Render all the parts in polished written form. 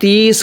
30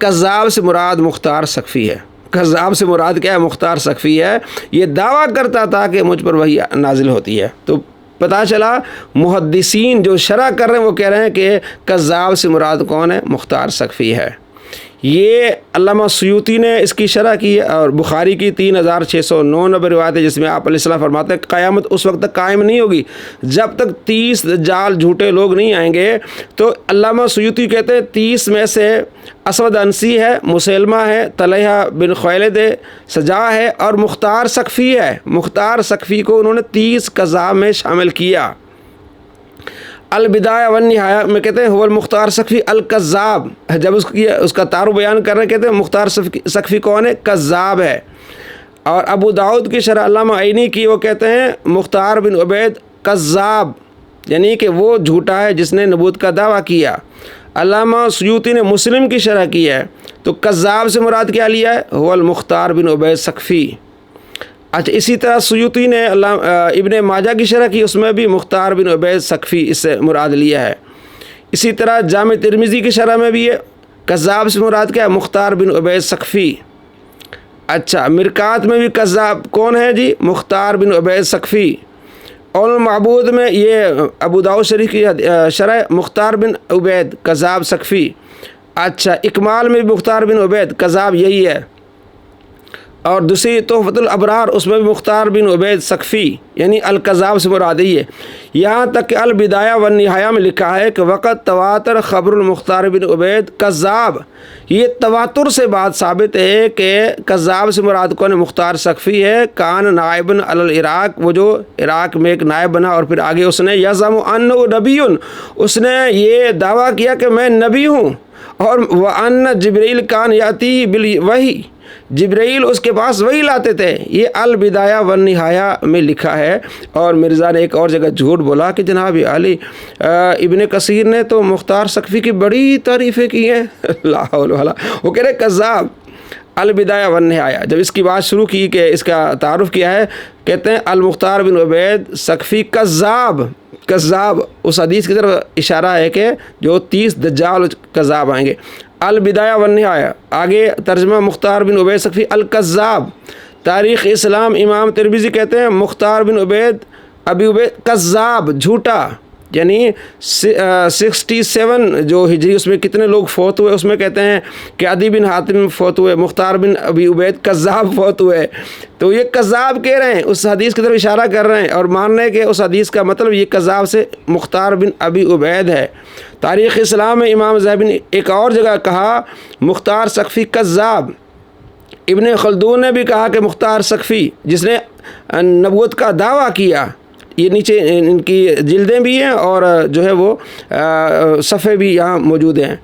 کذاب سے مراد مختار سقفی ہے. کذاب سے مراد کیا ہے؟ مختار سقفی ہے. یہ دعویٰ کرتا تھا کہ مجھ پر وحی نازل ہوتی ہے. تو پتہ چلا محدثین جو شرح کر رہے ہیں وہ کہہ رہے ہیں کہ کذاب سے مراد کون ہے؟ مختار سقفی ہے. یہ علامہ سیوطی نے اس کی شرح کی ہے، اور بخاری کی 3609 نمبر روایت ہے جس میں آپ علیہ السلام فرماتے ہیں قیامت اس وقت تک قائم نہیں ہوگی جب تک 30 دجال جھوٹے لوگ نہیں آئیں گے. تو علامہ سیوطی کہتے ہیں 30 میں سے اسود انسی ہے، مسلمہ ہے، طلحہ بن خویلد ہے، سجا ہے اور مختار سقفی ہے. مختار سقفی کو انہوں نے 30 کذاب میں شامل کیا. البدایہ والنہایہ میں کہتے ہیں هو المختار سقفی الکذاب. جب اس کا تعارف بیان کر رہے ہیں کہتے ہیں مختار سقفی کون ہے؟ کذاب ہے. اور ابو داؤد کی شرح علامہ عینی کی وہ کہتے ہیں مختار بن عبید کذاب، یعنی کہ وہ جھوٹا ہے جس نے نبوت کا دعویٰ کیا. علامہ سیوطی نے مسلم کی شرح کی ہے تو کذاب سے مراد کیا لیا ہے؟ هو المختار بن عبید سقفی. اچھا اسی طرح سیوطی نے ابن ماجہ کی شرح کی، اس میں بھی مختار بن عبید سقفی اس سے مراد لیا ہے. اسی طرح جامع ترمذی کی شرح میں بھی ہے کذاب سے مراد کیا ہے؟ مختار بن عبید سقفی. اچھا مرکات میں بھی کذاب کون ہے جی؟ مختار بن عبید سقفی. اور المعبود میں یہ ابو داؤد شریف کی شرح مختار بن عبید کذاب سقفی. اچھا اکمال میں بھی مختار بن عبید کذاب یہی ہے. اور دوسری تحفۃ الابرار اس میں بھی مختار بن عبید سقفی یعنی الکذاب سے مراد ہی ہے. یہاں تک کہ البدایہ والنہایہ میں لکھا ہے کہ وقت تواتر خبر المختار بن عبید کذاب. یہ تواتر سے بات ثابت ہے کہ کذاب سے مراد کون؟ مختار سقفی ہے. کان نائبن علی العراق، وہ جو عراق میں ایک نائب بنا اور پھر آگے اس نے یزعم انہ نبی، اس نے یہ دعویٰ کیا کہ میں نبی ہوں. اور وان جبریل کان یاتی بالوحی، جبرائیل اس کے پاس وہی لاتے تھے. یہ البدایہ والنہایہ میں لکھا ہے. اور مرزا نے ایک اور جگہ جھوٹ بولا کہ جناب علی ابن کثیر نے تو مختار سقفی کی بڑی تعریفیں کی ہیں. لا حول ولا، وہ کہہ رہے کذاب. البدایہ والنہایہ جب اس کی بات شروع کی کہ اس کا تعارف کیا ہے، کہتے ہیں المختار بن عبید سقفی کذاب. کذاب اس حدیث کی طرف اشارہ ہے کہ جو 30 دجال کذاب آئیں گے. البدایہ والنہایہ آگے ترجمہ مختار بن عبید سقفی الکذاب. تاریخ اسلام امام ترمذی کہتے ہیں مختار بن عبید ابی عبید کذاب، جھوٹا. یعنی 67 جو ہجری اس میں کتنے لوگ فوت ہوئے، اس میں کہتے ہیں کہ عدی بن حاتم فوت ہوئے، مختار بن ابی عبید کذاب فوت ہوئے. تو یہ کذاب کہہ رہے ہیں، اس حدیث کی طرف اشارہ کر رہے ہیں اور مان رہے ہیں کہ اس حدیث کا مطلب یہ کذاب سے مختار بن ابی عبید ہے. تاریخ اسلام میں امام ذہبی نے ایک اور جگہ کہا مختار سقفی کذاب. ابن خلدون نے بھی کہا کہ مختار سقفی جس نے نبوت کا دعویٰ کیا. یہ نیچے ان کی جلدیں بھی ہیں اور جو ہے وہ صفحے بھی یہاں موجود ہیں.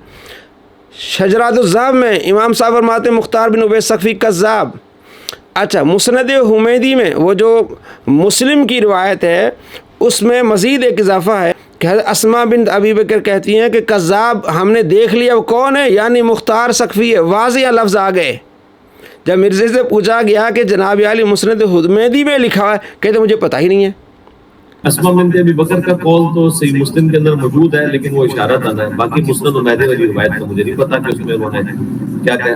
شجرات الذهب میں امام صاحب فرماتے ہیں مختار بن عبید سقفی کذاب. اچھا مسند حمیدی میں وہ جو مسلم کی روایت ہے اس میں مزید ایک اضافہ ہے کہ حضرت اسماء بنت ابی بکر کہتی ہیں کہ کذاب ہم نے دیکھ لیا، وہ کون ہے؟ یعنی مختار سقفی ہے. واضح لفظ آ گئے. جب مرزے سے پوچھا گیا کہ جناب علی مسند حمیدی میں لکھا ہے، کہتے مجھے پتہ ہی نہیں ہے. اسماء بنت ابی بکر کا قول تو صحیح مسلم کے اندر موجود ہے لیکن وہ اشارہ تھا. باقی مسند حمیدی والی روایت تو مجھے نہیں پتا کہ اس میں انہوں نے کیا کہا.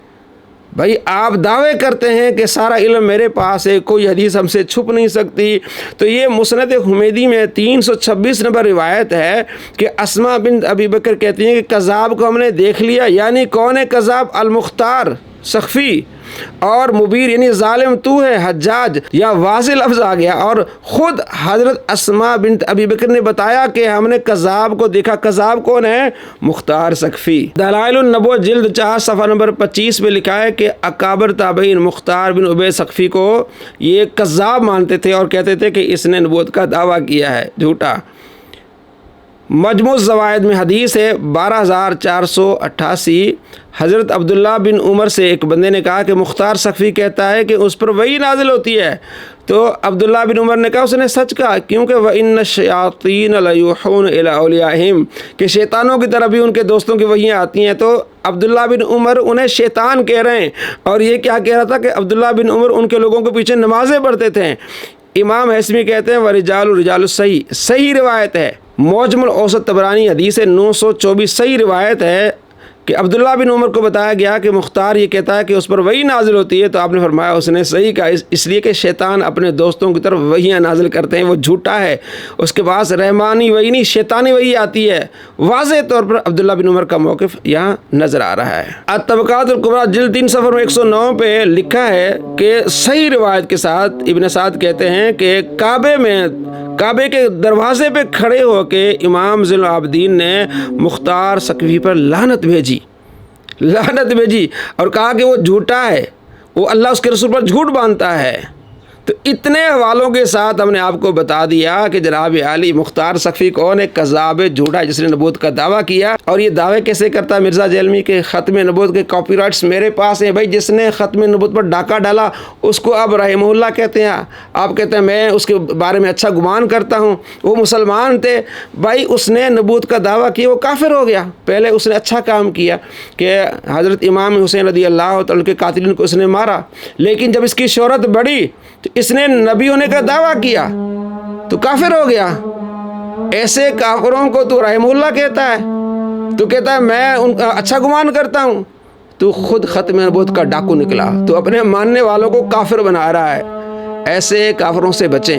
بھائی آپ دعوے کرتے ہیں کہ سارا علم میرے پاس ہے، کوئی حدیث ہم سے چھپ نہیں سکتی. تو یہ مسند حمیدی میں 326 نمبر روایت ہے کہ اسماء بنت ابی بکر کہتی ہیں کہ کذاب کو ہم نے دیکھ لیا. یعنی کون ہے کذاب؟ المختار سقفی. اور مبیر یعنی ظالم تو ہے حجاج، یا واضح لفظ آ گیا. اور خود حضرت اسماء بنت ابی بکر نے بتایا کہ ہم نے کذاب کو دیکھا. کذاب کون ہے؟ مختار سقفی. دلائل النبوت جلد 4 صفحہ نمبر 25 میں لکھا ہے کہ اکابر تابعین مختار بن عبید سقفی کو یہ کذاب مانتے تھے اور کہتے تھے کہ اس نے نبوت کا دعویٰ کیا ہے، جھوٹا. مجموع الزوائد میں حدیث ہے 12488. حضرت عبداللہ بن عمر سے ایک بندے نے کہا کہ مختار سقفی کہتا ہے کہ اس پر وحی نازل ہوتی ہے. تو عبداللہ بن عمر نے کہا اس نے سچ کہا، کیونکہ وَإِنَّ الشَّيَاطِينَ لَيُوحُونَ إِلَىٰ أَوْلِيَائِهِمْ کہ شیطانوں کی طرف بھی ان کے دوستوں کی وحیاں آتی ہیں. تو عبداللہ بن عمر انہیں شیطان کہہ رہے ہیں. اور یہ کیا کہہ رہا تھا کہ عبداللہ بن عمر ان کے لوگوں کے پیچھے نمازیں پڑھتے تھے. امام حسمی کہتے ہیں وَرِجَالُ رِجَالُ الصحیح، صحیح روایت ہے. معجم الاوسط طبرانی حدیث ہے 924 صحیح روایت ہے. کہ عبداللہ بن عمر کو بتایا گیا کہ مختار یہ کہتا ہے کہ اس پر وحی نازل ہوتی ہے، تو آپ نے فرمایا اس نے صحیح کہا، اس لیے کہ شیطان اپنے دوستوں کی طرف وحیاں نازل کرتے ہیں، وہ جھوٹا ہے، اس کے پاس رحمانی وحی نہیں شیطانی وحی آتی ہے۔ واضح طور پر عبداللہ بن عمر کا موقف یہاں نظر آ رہا ہے۔ الطبقات الکبریٰ جلد 3 صفحہ 109 پہ لکھا ہے کہ صحیح روایت کے ساتھ ابن سعد کہتے ہیں کہ کعبے کے دروازے پہ کھڑے ہو کے امام زین العابدین نے مختار ثقفی پر لعنت بھیجی اور کہا کہ وہ جھوٹا ہے، وہ اللہ اس کے رسول پر جھوٹ باندھتا ہے۔ تو اتنے حوالوں کے ساتھ ہم نے آپ کو بتا دیا کہ جناب عالی مختار ثقفی کون ہے، کذاب جھوٹا ہے، جس نے نبوت کا دعویٰ کیا۔ اور یہ دعوے کیسے کرتا ہے مرزا جیلمی کے ختم نبوت کے کاپی رائٹس میرے پاس ہیں؟ بھائی جس نے ختم نبوت پر ڈاکہ ڈالا اس کو اب رحمہ اللہ کہتے ہیں، آپ کہتے ہیں میں اس کے بارے میں اچھا گمان کرتا ہوں، وہ مسلمان تھے، بھائی اس نے نبوت کا دعویٰ کیا، وہ کافر ہو گیا۔ پہلے اس نے اچھا کام کیا کہ حضرت امام حسین رضی اللہ تعالیٰ کے قاتلین کو اس نے مارا، لیکن جب اس کی شہرت بڑھی تو اس نے نبی ہونے کا دعویٰ کیا تو کافر ہو گیا۔ ایسے کافروں کو تو رحمہ اللہ کہتا ہے، تو کہتا ہے میں ان کا اچھا گمان کرتا ہوں، تو خود ختم نبوت کا ڈاکو نکلا، تو اپنے ماننے والوں کو کافر بنا رہا ہے۔ ایسے کافروں سے بچیں۔